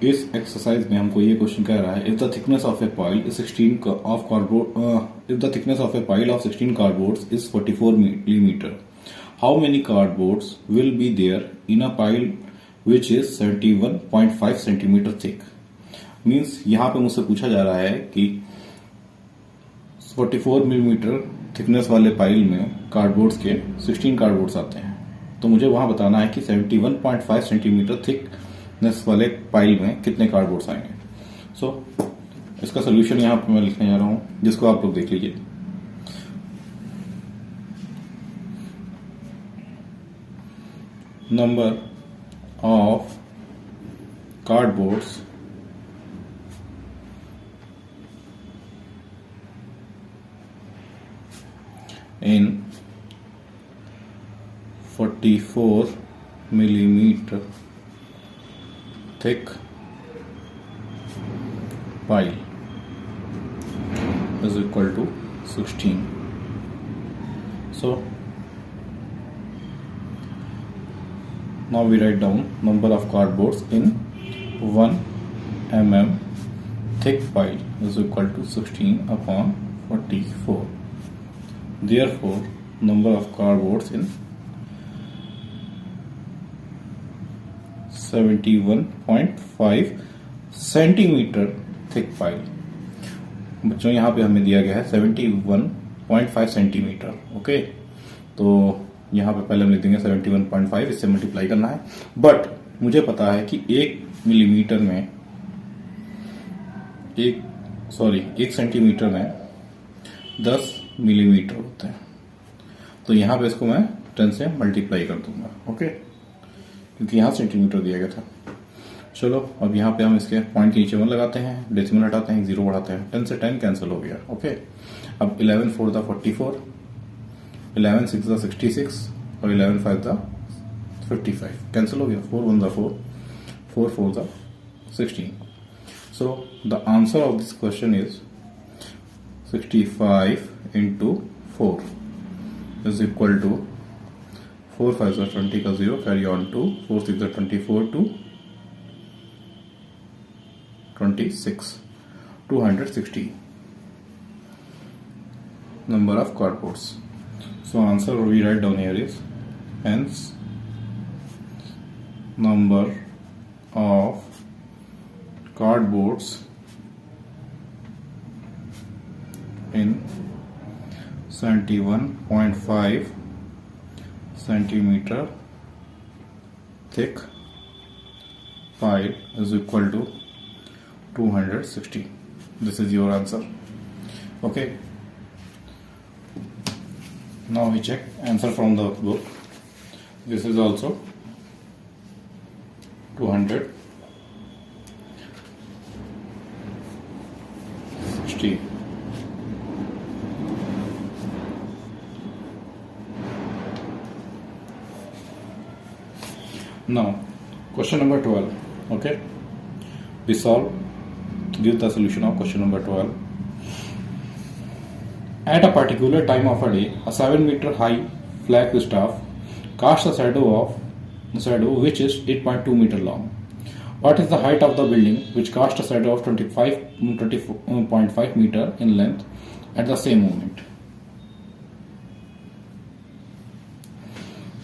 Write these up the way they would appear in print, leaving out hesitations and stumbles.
इस एक्सरसाइज में हमको ये क्वेश्चन कह रहा है if the thickness of a pile is 16 of cardboard if the thickness of a pile of 16 cardboards is 44 millimetre how many cardboards will be there in a pile which is 71.5 centimetre thick. Means यहाँ पे मुझसे पूछा जा रहा है कि 44 millimetre thickness वाले pile में कार्डबोर्ड्स के 16 कार्डबोर्ड्स आते हैं, तो मुझे वहां बताना है कि 71.5 सेंटीमीटर थिकनेस वाले पाइल में कितने कार्डबोर्ड्स आएंगे। सो इसका सोल्यूशन यहां पर मैं लिखने जा रहा हूं, जिसको आप लोग देख लीजिए। Number of cardboards in 44 millimeter thick pile is equal to 16. So now we write down number of cardboards in 1 mm thick pile is equal to 16 upon 44. Therefore, number of cardboards in 71.5 centimetre thick pile. बच्चों यहाँ पे हमें दिया गया है 71.5 centimetre. Okay, तो यहाँ पे पहले हम लिख देंगे 71.5, इससे मल्टीप्लाई करना है। बट मुझे पता है कि 1 मिलीमीटर में एक सेंटीमीटर में 10 मिलीमीटर होते हैं, तो यहां पे इसको मैं 10 से मल्टीप्लाई कर दूंगा। ओके, क्योंकि यहां सेंटीमीटर दिया गया था। चलो अब यहां पे हम इसके पॉइंट के नीचे 1 लगाते हैं, डेसिमल हटाते हैं, 0 बढ़ाते हैं, 10 से 10 कैंसिल हो गया। ओके, अब 11 4 द 44, 11 6 द 66 और 11 5 द 55 कैंसिल हो गया। 4 1 the 4, 4 4 the 16। So the answer of this question is 65 into 4 is equal to 4 5 are 20 का 0 carry on to 4 6 are 24 to 26, 260 number of cardboards. So answer we write down here is hence number of cardboards in 71.5 centimeter thick pile is equal to 260. This is your answer. Okay, now we check answer from the book. This is also 260. Now, question number 12. Okay, we solve to give the solution of question number 12. At a particular time of a day, a 7-meter high flagstaff casts a shadow which is 8.2 meter long. What is the height of the building which casts a shadow of 20.5 meter in length at the same moment?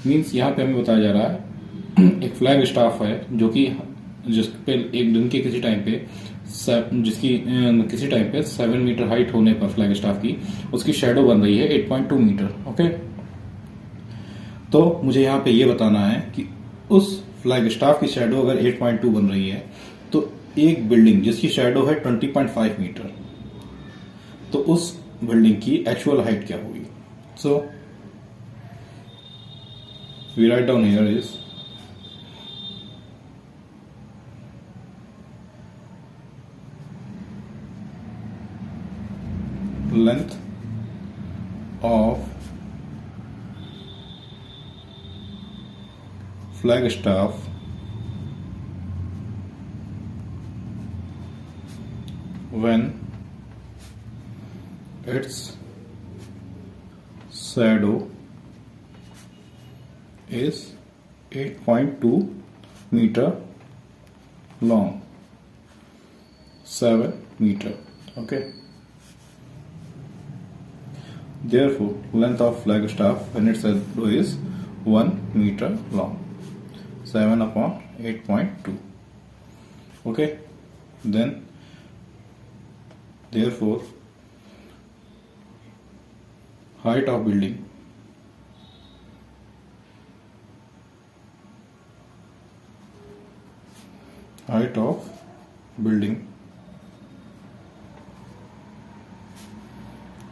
Means यहाँ पे हमें बताया जा रहा है एक flag staff है जो कि जिस पे एक दिन के किसी टाइम पे 7 मीटर हाइट होने पर फ्लैग स्टाफ की उसकी शेडो बन रही है 8.2 मीटर। ओके, तो मुझे यहाँ पे ये बताना है कि उस फ्लैग स्टाफ की शेडो अगर 8.2 बन रही है तो एक बिल्डिंग जिसकी शेडो है 20.5 मीटर, तो उस बिल्डिंग की एक्चुअल हाइट क्या होगी। So we write down here is length of flagstaff when its shadow is 8.2 meter long. 7 meter. Okay. Therefore, length of flagstaff when its shadow is 1 meter long. 7 upon 8.2. Okay. Then, therefore, height of building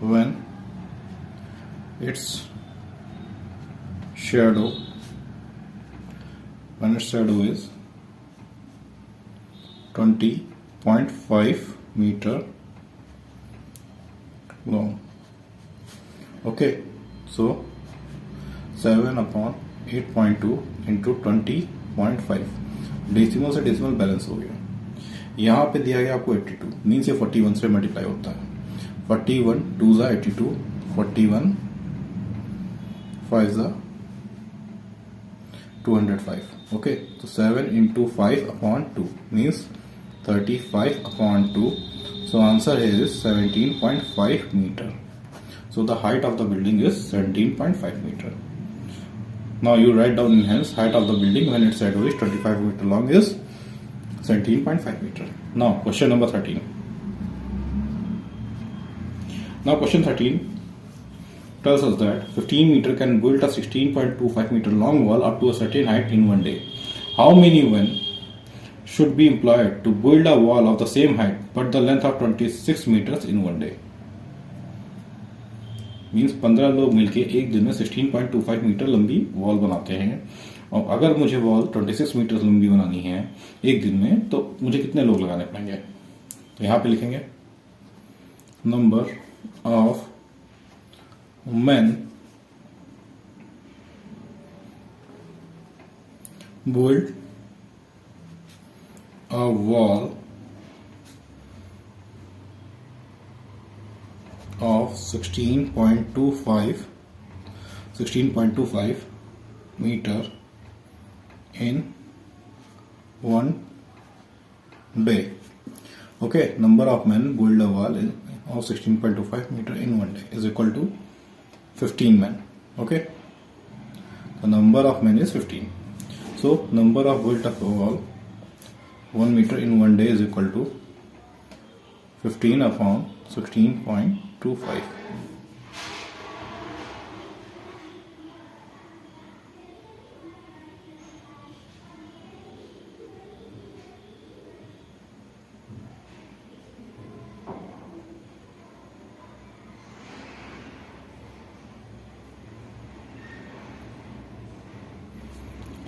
when its shadow is 20.5 meter long. Okay, so 7 upon 8.2 into 20.5, decimal से decimal balance हो गया। यहाँ पे दिया गया आपको 82, means ये 41 से मल्टीप्लाई होता है। 41 2 ज़ा 82, 41 5 ज़ा 205. ओके, तो 7 into 5 upon 2 means 35 upon 2. So answer is 17.5 meter. So the height of the building is 17.5 meter. Now you write down in hands height of the building when its shadow is 25 meter long is 17.5 meter. Now question number 13. Now question 13 tells us that 15 meter can build a 16.25 meter long wall up to a certain height in one day. How many men should be employed to build a wall of the same height but the length of 26 meters in one day? Means 15 लोग मिलके एक दिन में 16.25 metre लंबी wall बनाते हैं, और अगर मुझे वॉल 26 मीटर लंबी बनानी है एक दिन में तो मुझे कितने लोग लगाने पड़ेंगे? तो यहां पे लिखेंगे number of men build a wall of 16.25 meter in one day. Okay, number of men build a wall of 16.25 meter in one day is equal to 15 men. Okay, the number of men is 15. So number of built up wall 1 meter in one day is equal to 15 upon 16.25.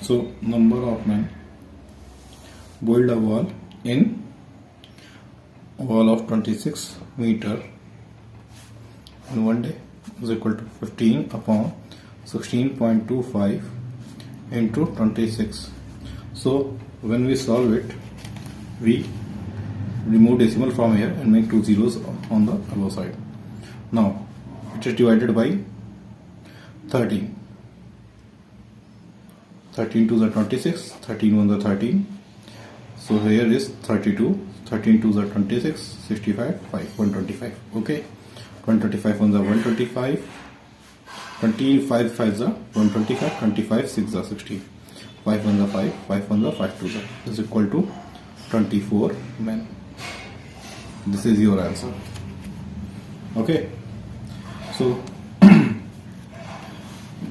So number of men build a wall in wall of 26 meter in one day is equal to 15 upon 16.25 into 26. So when we solve it, we remove decimal from here and make 2 zeros on the above side. Now it is divided by 13. 13 2 is 26, 13 1 is 13. So here is 32, 13 2 is 26, 65, 5, 125. Okay, 125 1 is 125, 25 5 is 125, 25 6 is 60, 5 1 is 5, 5 1 is 5 2 is equal to 24 men. This is your answer. Okay, so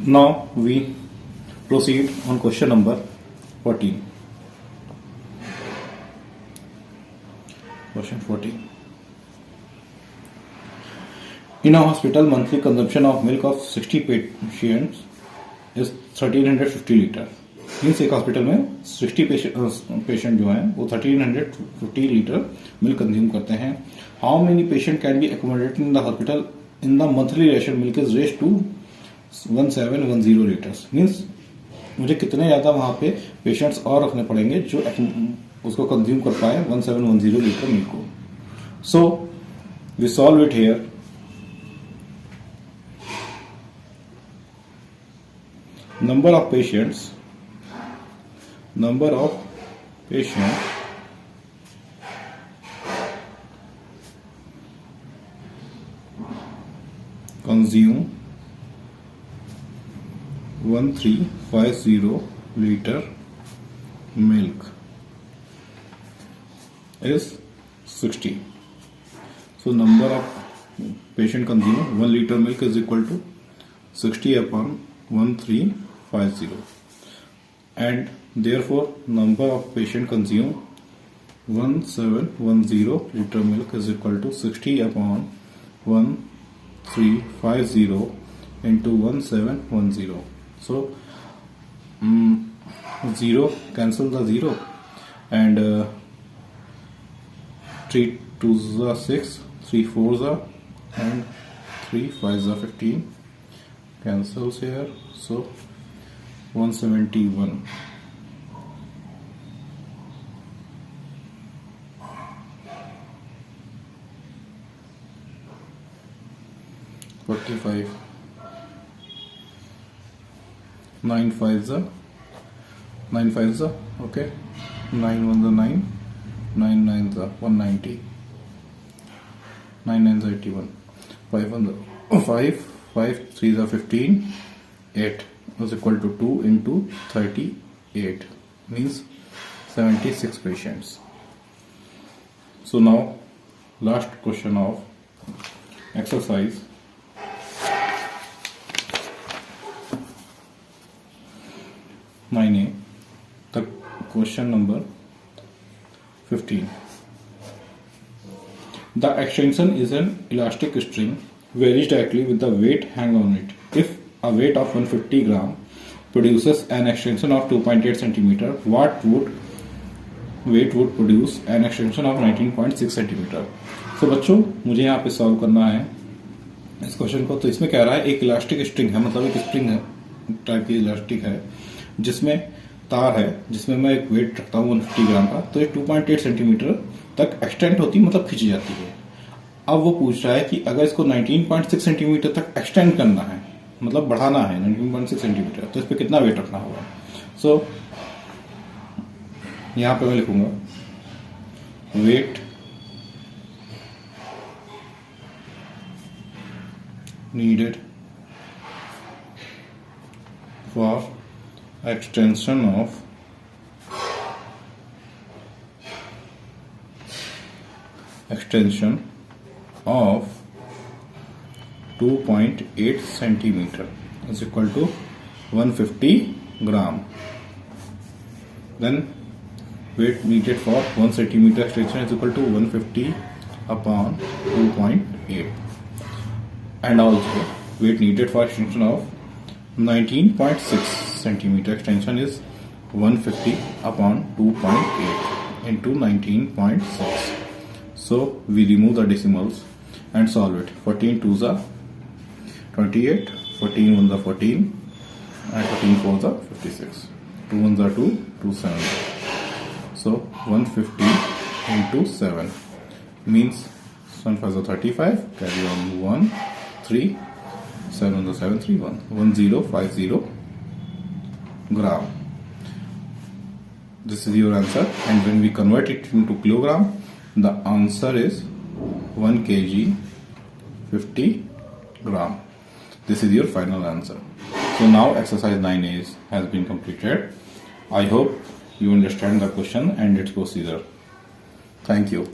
now we proceed on question number 14. Question 14. In a hospital, monthly consumption of milk of 60 patients is 1350 litre. Means एक hospital में 60 patient जो हैं वो 1350 litre milk consume करते हैं. How many patient can be accommodated in the hospital in the monthly ration milk is raised to 1710 litres. Means मुझे कितने ज्यादा वहां पे पेशेंट्स और रखने पड़ेंगे जो उसको कंज्यूम कर पाए 1710 लीटर मिल्क को. So we solve it here. number of patients consume 1350 liter milk is 60. So number of patient consume 1 liter milk is equal to 60 upon 1350, and therefore number of patient consume 1710 liter milk is equal to 60 upon 1350 into 1710. So 0 cancel the 0, and 3 2s are 6, 3 4s are, and 3 5s are 15, cancels here, so 171. $45. 9 5s are 9 5s are okay, 9 1s are 9, 9 9s are 190, 9 9s are 81, 5 1s are 5, 5 3s are 15, 8 is equal to 2 into 38, means 76 patients. So now last question of exercise. The question number 15. The extension is an elastic string varies directly with the weight hang on it. If a weight of 150 gram produces an extension of 2.8 centimeter, what weight would produce an extension of 19.6 centimeter? So बच्चों, मुझे यहाँ पे solve करना है इस question को. तो इसमें कह रहा है एक इलास्टिक स्ट्रिंग है, मतलब एक स्प्रिंग टाइप की इलास्टिक है जिसमें तार है, जिसमें मैं एक वेट रखता हूँ 150 ग्राम का. तो ये 2.8 सेंटीमीटर तक एक्सटेंड होती, मतलब खींची जाती है. अब वो पूछ रहा है कि अगर इसको 19.6 सेंटीमीटर तक एक्सटेंड करना है, मतलब बढ़ाना है 19.6 सेंटीमीटर, तो इस पर कितना वेट रखना होगा. सो यहाँ पे मैं लिखूंगा weight needed for extension of extension of 2.8 centimeter is equal to 150 gram. Then weight needed for 1 centimeter extension is equal to 150 upon 2.8, and also weight needed for extension of 19.6 centimeter extension is 150 upon 2.8 into 19.6. So we remove the decimals and solve it. 14 2s are 28, 14 1s are 14, and 14 4s are 56. 2 1s are 2, 2 7. So 150 into 7 means 7 5s are 35. Carry on 1 3, 7 1s are 7 3 1, 1050 gram. This is your answer, and when we convert it into kilogram, the answer is 1 kg 50 gram. This is your final answer. So now exercise 9A has been completed. I hope you understand the question and its procedure. Thank you.